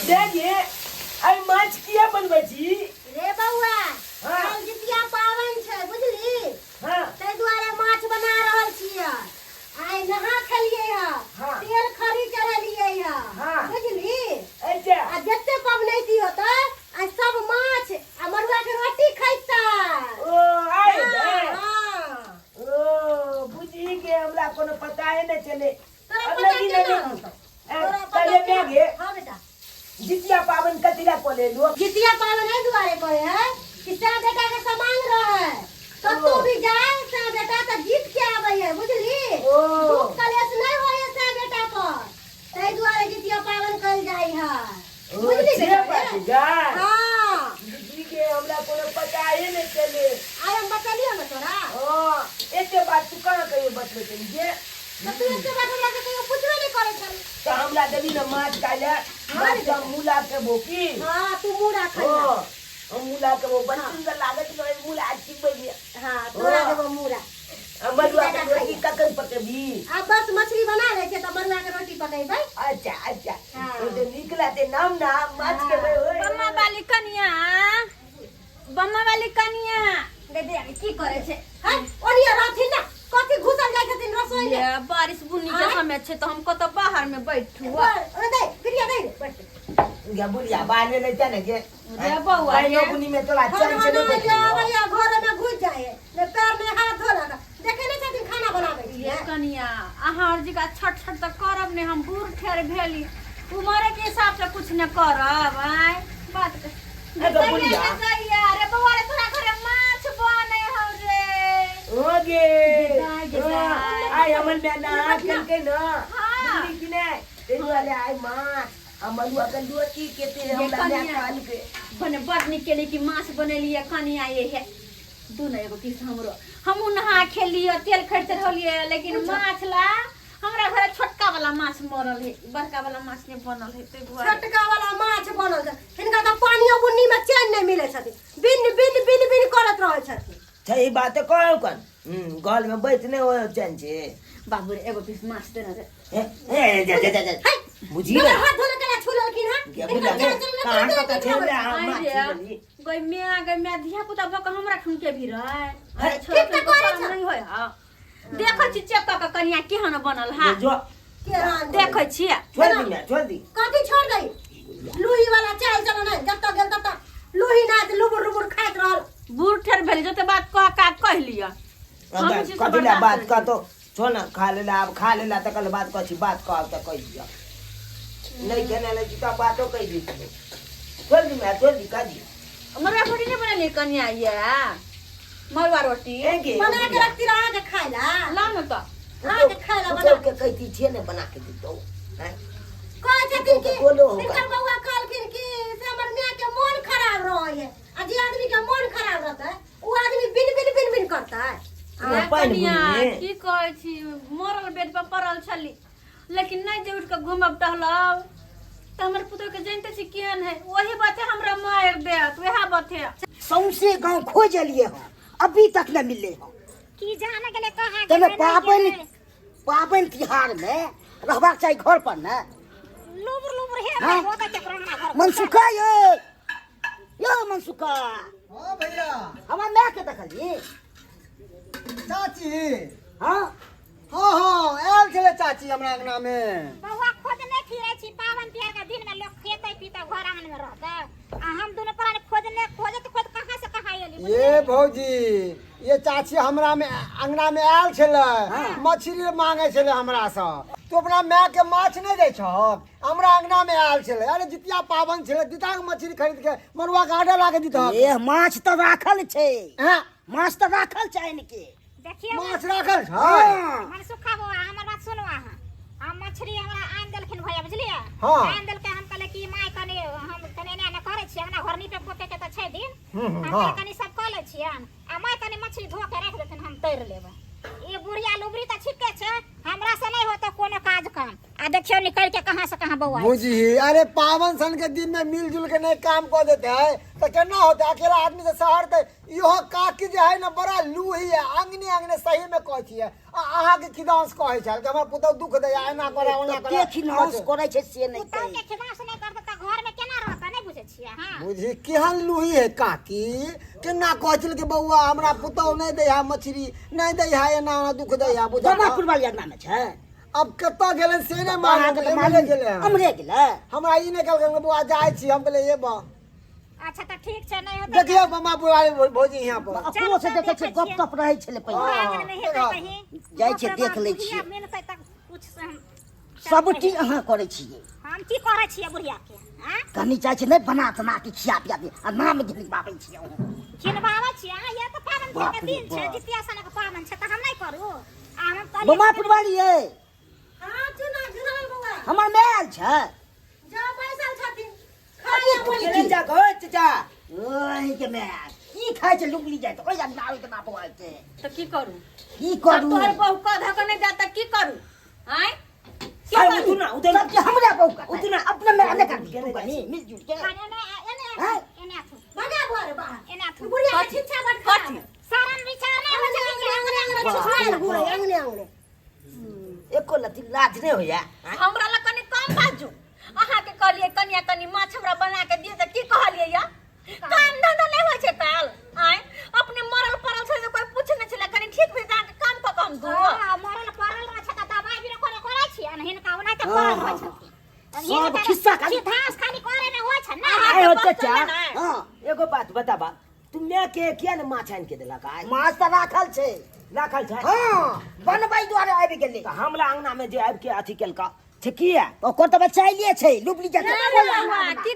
देखिए आई माछ किया बनबै छी रे बउआ हाँ। काल जितिया पावन छै बुझली हां तै दुआरे माछ बना रहल छियै आइ नहा खेलियै हाँ। तेल खरी चढ़लियै हाँ। बुझली अच्छा आ जते पबनैती होतै आ सब माछ आ मरुआ के रोटी खैतै ओ आई बे हां ओ बुझी के हमरा कोनो पता है न चले तोरा अब पता लगी केना नहीं होतौ? तोरा पता पहले केना? मैं गे हाँ बेटा जितिया पावन कतिला कोले लोग जितिया पावन एहि दुआरे करे है कि सा बेटा के समान रहे तो ओ। तू भी जाए सा बेटा तो जीत के आवे है बुझली ओ। दुख कलेश नहीं होय सा बेटा पर तै दुआरे जितिया पावन कइल जाई है बुझली छे बेटा बात जाय हां बुझी के हमरा कोनो पता है न चले आय हम बतलियो न तोरा हां एते बात तू कहां कहियो बतबे चली जे तो तू इसके बात हमरा के कहियो पूछबे नहीं करे छल तो हमरा देवी न माछ काले माछ का मूला के बोकी हां तू मुड़ा ओ खइया हम मूला के वो बड़ी सुंदर लागत है मूला अच्छी बनी हां तोरा देबो मुड़ा मरुआ के रोटी ककन पकेबी अब बस मछली बना ले के तो मरुआ के रोटी पकेबै अच्छा अच्छा हाँ। तो जो निकला ते नाम ना माछ के भाई होय बम्मा वाली कनिया बम्मा वाली कनिया दे दे की करे छे हां ओनिया रहथिन ना कथि घुसल जाय छथिन रसोई में ये बारिश बुनी के समय छे तो हम कत बाहर में बैठू अरे दे गिरिया दे बैठ या बुलिया बाले ले जाने के रे बउआ भाई नो बुनी में तोला चल घर चले में जावैया घर में घुस जाए ने पैर में हाथ धो लगा देखे नहीं छथिन खाना बनावे ये छिए कनिया अहाँ जी का छट छट तक करब ने हम बूढ़ ठहर भेली उमरे के हिसाब से कुछ न करब आय बात ए तो बुलिया रे बउआ रे तोरा घरे माछ बने हो रे ओगे गेदाय। आई हमन में ना कल के ना हाँ। बुली की ने ते वाले आई माछ मरुआ के लोटी के ते ये हमरा ने कनिया। काल के बने बड़ निकले कि माछ बनेलिए कनिया ये है दू न एगो पीस हमरो हमहू नहा खेलिए तेल खरीदते रहलिए लेकिन माछ ला हमरा घरे छोटका वाला माछ मरल है बड़का वाला माछ नहीं बनल है ते दुआरे छोटका वाला माछ बनल छै हिनका त पानियो बुन्नी में चैन नहीं मिले छथिन बिन बिन बिन बिन करत रहै छथिन सही बात है कौन कौन गल में बैठने हो चैन छे बाबू रे एगो पीस माछ देना रे ए जा जा जा बुझी ना ना हाथ धोले केला छुललखिन हां क्या बुला ने कहां पता चले हम माछ बोली गई मैं धिया पुता बक हमरा खन के भी रहे है, ठीक त करे छ। नहीं होय हां देखै छी चेक क के कनिया केहन बनल हा जो केहन देखै छी छोड़ दी कथि छोड़ दई लूही वाला चाय चलो नहीं जब तक गेल तब तक लूही ना लुबुर लुबुर खाइत रहल बूढ़ ठेर भेल जते बात कह लिया हम चीज से कथी ला बर्दाश्त बात करै का तो छोड़ ना खा लेला अब खा लेला त कल बात कथी बात का त कह दिया नहीं कहने लगी तो बातो कह दी छोड़ दी का दी मरुआ रोटी नहीं बनेली कनिया ये मरुआ रोटी एगे बना के रखती रहा के खाइला ला न त आ के खाइला बना के कहती छे ने बना के दी तो हैं कहै छथिन कि बोलो हिनकर बउआ कहलखिन कि से हमर माय के मन खराब रहै है आ जे आदमी के मन खराब रहतै उ आदमी बिन बिन बिन बिन करतै आ पानि कनिया बुनी की कहै छी मरल बेड पर पड़ल छली लेकिन नहीं जे उठ के घुमब टहलब त हमर पुत्र के जानते छी केहन है वही बात है हमरा मार देत वह बात है सौंसे गांव खोजलिए हम अभी तक न मिले हम की जाने के लिए कहा तने पाबन तिहार में रहबाक चाहिए घर पर न लुबुर लुबुर हे हाँ? होता चक्रमा घर मनसुखा यो मनसुखा हाँ भैया हमार माय के देखली चाची हाँ हाँ हाँ आयल छले चाची हमरा अंगना में बउआ खोजने फिरै छी पावन तिहार के दिन में लोग खेतै पीतै घर आंगन में रहतै आ हम दोनों प्राणी खोजने खोजत खोज कहां से कहां एली ये भौजी ये चाची हमरा में अंगना में आयल छले मछली मांगे छले हमरा से तू अपना माय के माछ नहीं दै छ हमरा अंगना में आयल छले अरे जितिया पावन छले दिता के मछली खरीद के मरुआ के आडा लाके दिता ए माछ तो राखल छे हैं माछ तो राखल चाहिए के देखिए माछ राखल छै हाँ मन सुखा बउआ हमर बात सुनो अहाँ हम मछली हमरा आन देलखिन भैया बुझलिए हाँ। आन देलकै हम कहले कि माय कनी हम कनी एना करे छी हमरा घर नीपे पोते के त छै दिन हम हाँ। कनी सब कह ले छियन आ माय कनी मछली धो के राख देथिन हम तैर लेबै ये बुढ़िया लुबरी त छिके छै हमरा से नहीं होता कोनो काज काम आ देखियो निकल के कहां से कहां बउआ बुझी अरे पावन सन के दिन में मिलजुल के नहीं काम कर देते है तो केना होते अकेला आदमी से शहर ते इहो काकी जे है ना बड़ा लूही है अंगने अंगने सही में कहै छियै अहाँ के किदांस कहै छै कि हमर पुतौ दुख दे एना करे ओना करे देखी नाश करे छे से नहीं पुतौ के खिदास नहीं करते त घर में बुझी केहन लूही है काकी केना कहल के बउआ हमरा पुतौ नहीं दे है मछली नहीं दे है एना दुख दे है बुझा बाबा वाली अंगना में छै अब कत्ता गेलन से ने मारे गेले हमरे गेले हमरा ई ने कहल बउआ जाय छी हम कहले ये बा अच्छा तो ठीक छै नहीं होते देखियो मामा बुआरी भौजी यहाँ पर अपनो से देखे छै गप तप रहै छले पहिले आगे में हेतै कहीं जाइ छै देख लै छियै मिलतै तक कुछ से हम सब चीज अहाँ करै छियै हम की करै छियै बुढ़िया के हां कनी चाहे छै नहीं बना तना के खिया पिया दे आ नाम घिनबाबै छियै खिनबाबै छियै ये तो पावन के दिन छै जितिया सन के पावन छै त हम नहीं करू आ हम कहलियै बमा पुरवाली है हां चुना चुना बउआ हमर मेल छै जा पैसा छथिन चले जा गो चाचा ओही के मेल की खाइ छै लुगली जाय त ओइ अंगना के बाप आइ छै तो की करू की करू तोहर बहू का धक नहीं जाता की करू आय आई उतना उतना सब के हमरा बहु का उतना अपना में अलग कर दिया कनी मिलजुल के एने आथु बगा घर बाहर एने आथु बुढ़िया के छिछा बट कट सारन विचार नहीं हो जाएंगे अंगने अंगने एको लती लाज नहीं होया हमरा ला कनी कम बाजू अहाँ के कहलिए कनिया कनी माछ हमरा बना के दिए त की कहलिए या काम धंधा नहीं होय छै काल आय अपने मरल परल छै कोई पूछ नहीं छले कनी ठीक भी जाके काम क काम दू मरल परल रह छै त दवाई भी करे छी आ नहीं का ओना त परल रह छै सब खिस्सा खाली घास खाली करे में होय छै ना आए हो चाचा हां एगो बात बताबा तुम के किया ने माछ आन के देला का माछ त राखल छै राखल छै हां बनबै द्वारे आबि गेलै त हमरा अंगना में जे आबि के अथी केलका छै किया ओकर त बचाइले छै लुबली जाके की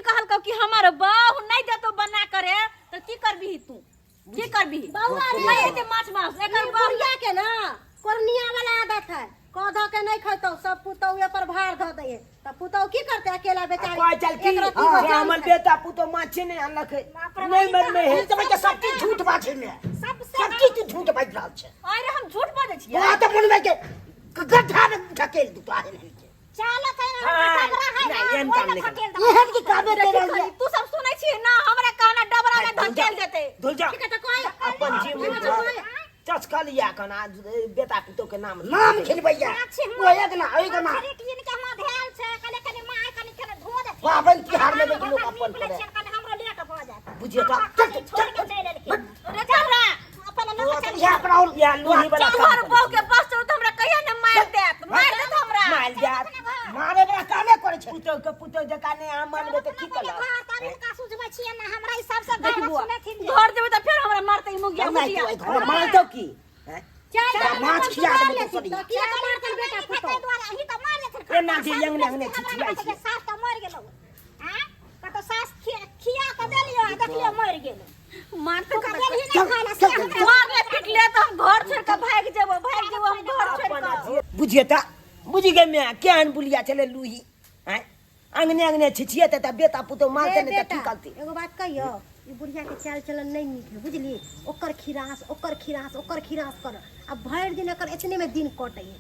कहल कौ कि हमर बहू नहीं देतो बना करे तो की करबी तू की करबी बउआ रे एते माछ मांस एकर बउआ के ना कोरनिया वाला आदत है कौधा के नहीं खैतो सब पुतौए पर भार ध दे त पुतौ की करते अकेला बेचारी कोई चल की हमर बेटा पुतो माछ नहीं अनलक नहीं मन में है तब के सब चीज झूठ बात है सब चीज झूठ बात रहल छै अरे हम झूठ बाजै छी वहां त मन में के गड्ढा में ढकेल दू तारे नहीं के चलो नहीं एहन काम नहीं करना एहन की काबे दे रहल है तू सब सुनै छी ना हमरा कहना डबरा में धकेल देते धुल जा ठीक है तो कोई अपन जीव चचका लिया कना बेटा पुतो के नाम खिलबैया ओ एक ना तीन के हम धेल छै कने कने माय कने कने धो दे पावन तिहार में भी लोग अपन करे कने हमरो लेट भ जात बुझिए तो छोड़ के चले लेकिन रे चलरा अपन लोग चल या अपना या लूही वाला तोहर काम बहू के बस तो हमरा कहिया न मार देत हमरा माल जा मारे बड़ा कामे करे छै पुतो जका ने हम मानबे त की कला घर तारी का सुझबै छियै ना हमरा ई सबसे देखबो सुने थी घर देबे त फेर हमरा मारते ई मुगिया मुगिया और मार तो की चल माछ खिया देबे तो सरी किया मारतन बेटा पुतो द्वारा ही तो मार लेथिन ए ना जे यंग ने छिछिया छै सास त मर गेलो हां कतो सास खिया के देलियो आ देखलियो मर गेलो मारते का देली नहीं खाइला से मार ले पीट ले तो हम घर छोड़ के भाग जेबो हम घर छोड़ के बुझिए त बुझि गे मैं केहन बुलिया चले लूही हैं अंगने अंगने छिछिए त बेटा पुतो मार के ने त की करती एगो बात कहियो ई बुढ़िया के चाल चलन नहीं नीक है बुझली ओकर खिरास कर अब भर दिन एकर इतने में दिन कटे है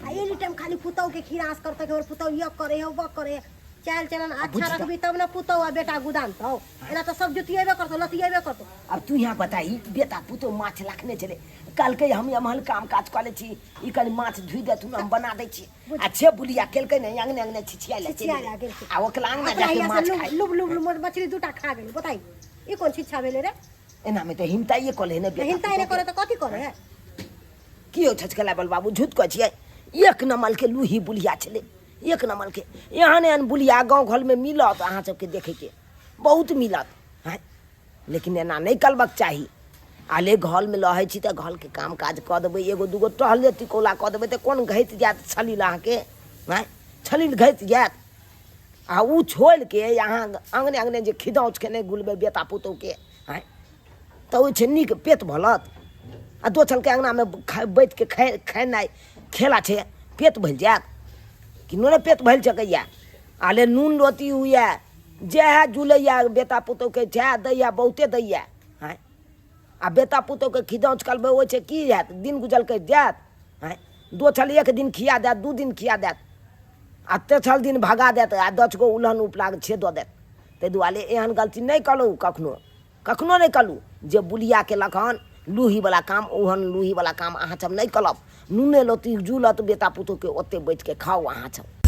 आ एनी टाइम खाली पुतौ के खिरास करते के और पुतौ ये करे है वो करे चाल चलन अच्छा रखबी तब ना पुतौ आ बेटा गुदान तो एना तो सब जुतिएबे करतो लतिएबे करतो अब तू यहाँ बताई बेटा पुतो माछ लाखने चले कल के हम यमहल काम काज कर ले छी ई कनी माछ धुई दे तू हम बना दे छी अच्छे बुलिया केल के नहीं अंगने अंगने छिछिया ले चली आ ओकला अंगना जाके माछ खाई लुब लुब लुब मछली दूटा खा गेल बताई ई कोन शिक्षा भेले रे एना में तो हिमता ये कोले ने बेटा हिंता ने करे तो कथि करे है की हो छचकला बल बाबू झूठ कह छिए एक नमल के लूही बुलिया चले एक नमल के यहाँ ने बुलिया गाँव घर में मिलत अहाँ सबके देखे के बहुत मिलत है लेकिन एना नहीं करबक चाही आले घर में रहे छी त घर के काम काज क देबै एगो दूगो टहले टिकोला क देबै त कोन घैत जात छलील अहाँ के हैं छलील घैत जात आ उ छोड़ के यहाँ अंगने अंगने जे खिदौच के नहीं गुलबे बेटा पुतौ के हैं तो ओइ छै नीक पेट भलत आ दोछल के अंगना में बैठ के खेनाइ खेला छै पेट भल जात कि नोने पेट भल सकैया आले नून रोटी हुआ जे है जुलैया बेटा पुतौ के छै दैया बहुते दैया हैं आ बेटा पुतौ के खिदौच करबै ओइ छै की हैत दिन गुजल के जात हैं दोछल एक दिन खिया देत दू दिन खिया देत आ तेसर दिन भगा देत आ 10 गो उलहन उपलाग छे दऽ देत ताहि दुआरे एहन गलती नहीं करू कखनो नहीं करू जे बुलिया के लखन लूही वाला काम ओहन लूही वाला काम अहाँ सब नहीं करब नूने लोती जुलत बेटा पुतौ के ओते बैठ के खाओ अहाँ सब